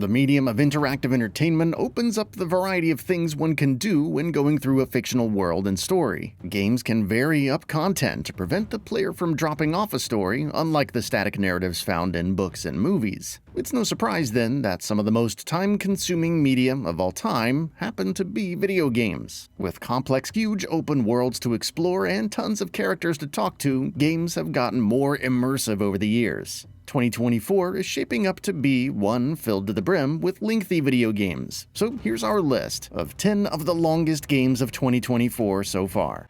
The medium of interactive entertainment opens up the variety of things one can do when going through a fictional world and story. Games can vary up content to prevent the player from dropping off a story, unlike the static narratives found in books and movies. It's no surprise, then, that some of the most time-consuming media of all time happen to be video games. With complex, huge open worlds to explore and tons of characters to talk to, games have gotten more immersive over the years. 2024 is shaping up to be one filled to the brim with lengthy video games. So here's our list of 10 of the longest games of 2024 so far.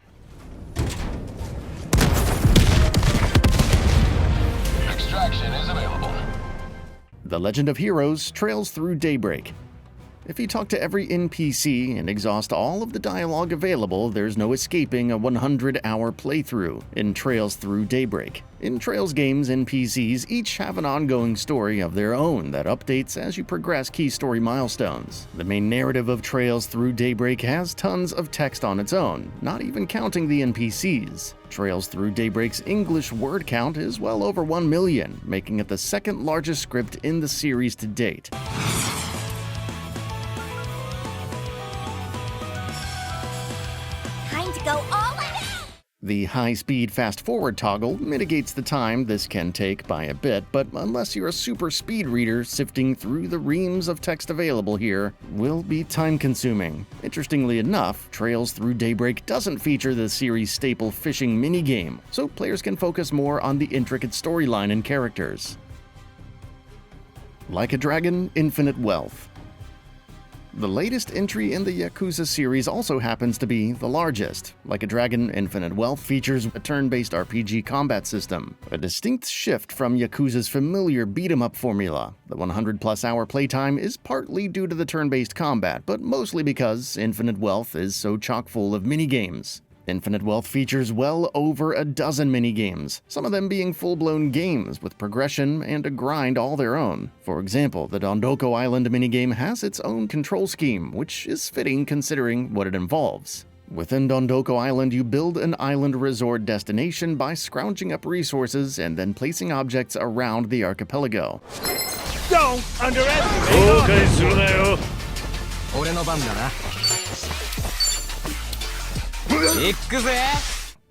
Extraction is available. The Legend of Heroes: Trails Through Daybreak. If you talk to every NPC and exhaust all of the dialogue available, there's no escaping a 100-hour playthrough in Trails Through Daybreak. In Trails games, NPCs each have an ongoing story of their own that updates as you progress key story milestones. The main narrative of Trails Through Daybreak has tons of text on its own, not even counting the NPCs. Trails Through Daybreak's English word count is well over 1 million, making it the second largest script in the series to date. Go all out! The high-speed fast-forward toggle mitigates the time this can take by a bit, but unless you're a super speed reader, sifting through the reams of text available here will be time-consuming. Interestingly enough, Trails Through Daybreak doesn't feature the series' staple fishing minigame, so players can focus more on the intricate storyline and characters. Like a Dragon: Infinite Wealth. The latest entry in the Yakuza series also happens to be the largest. Like a Dragon: Infinite Wealth features a turn-based RPG combat system, a distinct shift from Yakuza's familiar beat-em-up formula. The 100-plus hour playtime is partly due to the turn-based combat, but mostly because Infinite Wealth is so chock-full of minigames. Infinite Wealth features well over a dozen minigames, some of them being full-blown games with progression and a grind all their own. For example, the Dondoko Island minigame has its own control scheme, which is fitting considering what it involves. Within Dondoko Island, you build an island resort destination by scrounging up resources and then placing objects around the archipelago. Don't underestimate!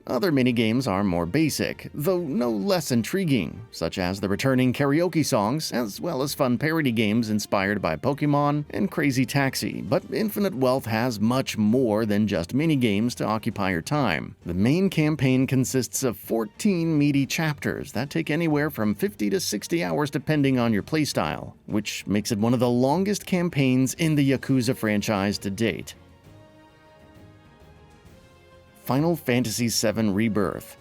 Other minigames are more basic, though no less intriguing, such as the returning karaoke songs, as well as fun parody games inspired by Pokemon and Crazy Taxi. But Infinite Wealth has much more than just minigames to occupy your time. The main campaign consists of 14 meaty chapters that take anywhere from 50 to 60 hours depending on your playstyle, which makes it one of the longest campaigns in the Yakuza franchise to date. Final Fantasy VII Rebirth.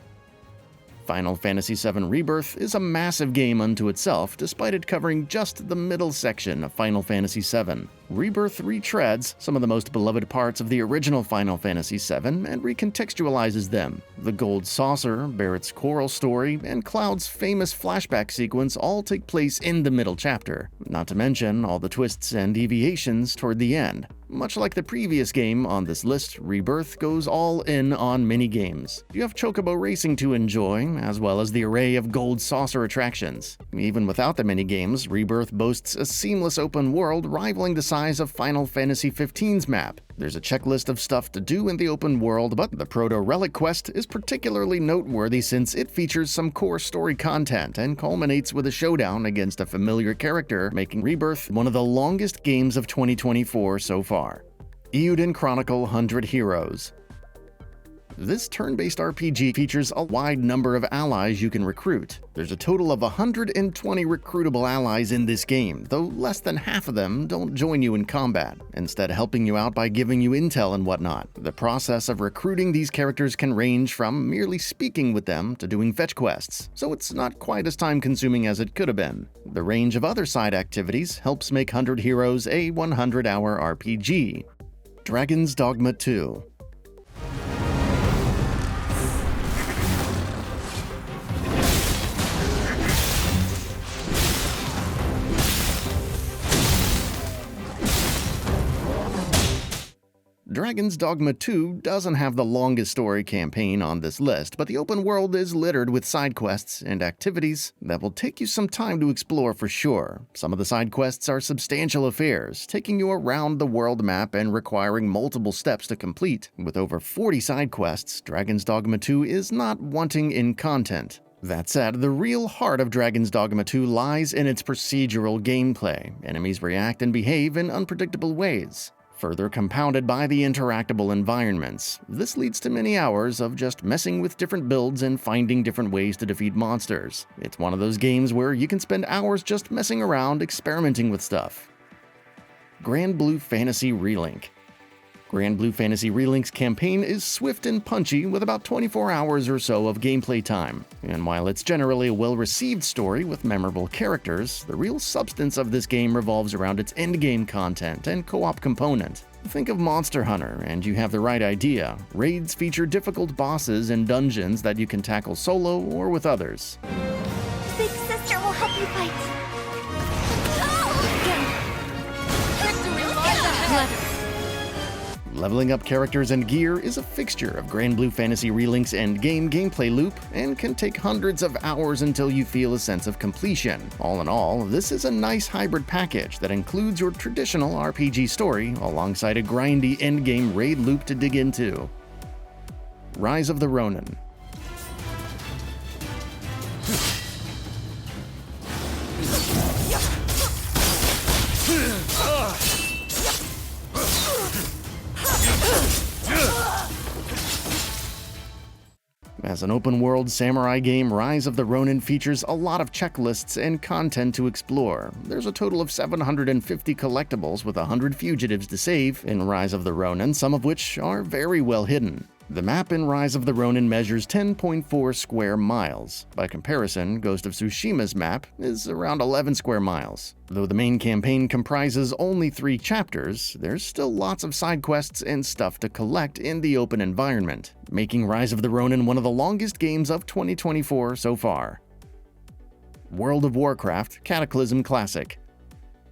Final Fantasy VII Rebirth is a massive game unto itself, despite it covering just the middle section of Final Fantasy VII. Rebirth retreads some of the most beloved parts of the original Final Fantasy VII and recontextualizes them. The Gold Saucer, Barrett's choral story, and Cloud's famous flashback sequence all take place in the middle chapter, not to mention all the twists and deviations toward the end. Much like the previous game on this list, Rebirth goes all in on minigames. You have Chocobo racing to enjoy, as well as the array of Gold Saucer attractions. Even without the minigames, Rebirth boasts a seamless open world rivaling the size of Final Fantasy XV's map. There's a checklist of stuff to do in the open world, but the Proto-Relic quest is particularly noteworthy since it features some core story content and culminates with a showdown against a familiar character, making Rebirth one of the longest games of 2024 so far. Eiyuden Chronicle 100 Heroes. This turn-based RPG features a wide number of allies you can recruit. There's a total of 120 recruitable allies in this game, though less than half of them don't join you in combat, instead helping you out by giving you intel and whatnot. The process of recruiting these characters can range from merely speaking with them to doing fetch quests, so it's not quite as time-consuming as it could have been. The range of other side activities helps make 100 Heroes a 100-hour RPG. Dragon's Dogma 2. Dragon's Dogma 2 doesn't have the longest story campaign on this list, but the open world is littered with side quests and activities that will take you some time to explore for sure. Some of the side quests are substantial affairs, taking you around the world map and requiring multiple steps to complete. With over 40 side quests, Dragon's Dogma 2 is not wanting in content. That said, the real heart of Dragon's Dogma 2 lies in its procedural gameplay. Enemies react and behave in unpredictable ways, further compounded by the interactable environments. This leads to many hours of just messing with different builds and finding different ways to defeat monsters. It's one of those games where you can spend hours just messing around, experimenting with stuff. Grand Blue Fantasy Relink. Grand Blue Fantasy Relink's campaign is swift and punchy with about 24 hours or so of gameplay time. And while it's generally a well-received story with memorable characters, the real substance of this game revolves around its endgame content and co-op component. Think of Monster Hunter, and you have the right idea. Raids feature difficult bosses and dungeons that you can tackle solo or with others. Big sister will help you fight. Victory lies ahead. Leveling up characters and gear is a fixture of Grand Blue Fantasy Relink's endgame gameplay loop and can take hundreds of hours until you feel a sense of completion. All in all, this is a nice hybrid package that includes your traditional RPG story alongside a grindy endgame raid loop to dig into. Rise of the Ronin. As an open-world samurai game, Rise of the Ronin features a lot of checklists and content to explore. There's a total of 750 collectibles with 100 fugitives to save in Rise of the Ronin, some of which are very well hidden. The map in Rise of the Ronin measures 10.4 square miles. By comparison, Ghost of Tsushima's map is around 11 square miles. Though the main campaign comprises only 3 chapters, there's still lots of side quests and stuff to collect in the open environment, making Rise of the Ronin one of the longest games of 2024 so far. World of Warcraft Cataclysm Classic.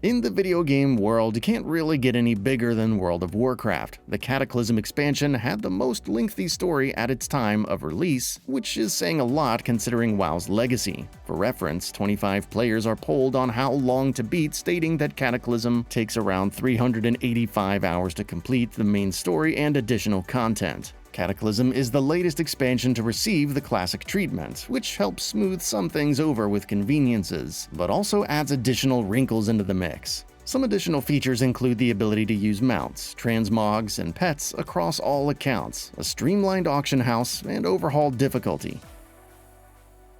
In the video game world, you can't really get any bigger than World of Warcraft. The Cataclysm expansion had the most lengthy story at its time of release, which is saying a lot considering WoW's legacy. For reference, 25 players are polled on how long to beat, stating that Cataclysm takes around 385 hours to complete the main story and additional content. Cataclysm is the latest expansion to receive the classic treatment, which helps smooth some things over with conveniences, but also adds additional wrinkles into the mix. Some additional features include the ability to use mounts, transmogs, and pets across all accounts, a streamlined auction house, and overhauled difficulty.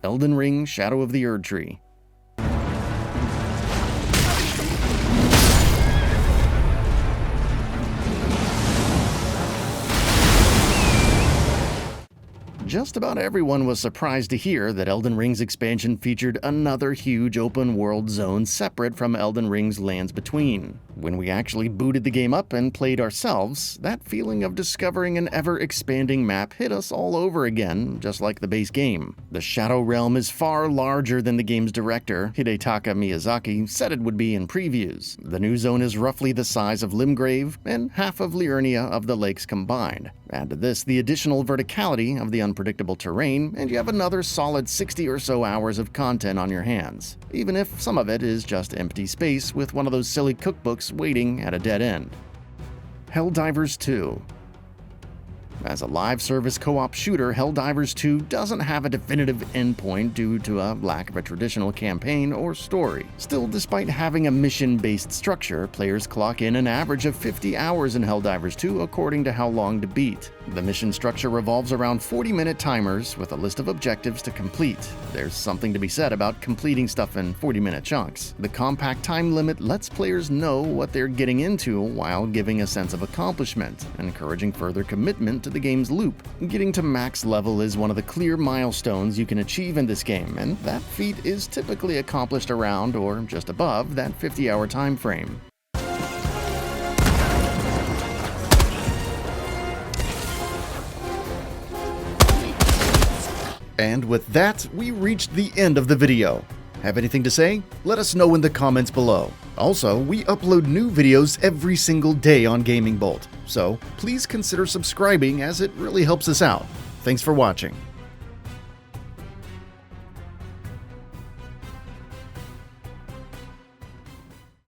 Elden Ring Shadow of the Erdtree. Just about everyone was surprised to hear that Elden Ring's expansion featured another huge open-world zone separate from Elden Ring's Lands Between. When we actually booted the game up and played ourselves, that feeling of discovering an ever-expanding map hit us all over again, just like the base game. The Shadow Realm is far larger than the game's director, Hidetaka Miyazaki, said it would be in previews. The new zone is roughly the size of Limgrave and half of Liurnia of the lakes combined. Add to this the additional verticality of the unpredictable terrain, and you have another solid 60 or so hours of content on your hands, even if some of it is just empty space with one of those silly cookbooks waiting at a dead end. Helldivers 2. As a live service co-op shooter, Helldivers 2 doesn't have a definitive endpoint due to a lack of a traditional campaign or story. Still, despite having a mission-based structure, players clock in an average of 50 hours in Helldivers 2 according to how long to beat. The mission structure revolves around 40-minute timers with a list of objectives to complete. There's something to be said about completing stuff in 40-minute chunks. The compact time limit lets players know what they're getting into while giving a sense of accomplishment, encouraging further commitment to the game's loop. Getting to max level is one of the clear milestones you can achieve in this game, and that feat is typically accomplished around or just above that 50-hour time frame. And with that, we reached the end of the video. Have anything to say? Let us know in the comments below. Also, we upload new videos every single day on GamingBolt. so please consider subscribing as it really helps us out. Thanks for watching.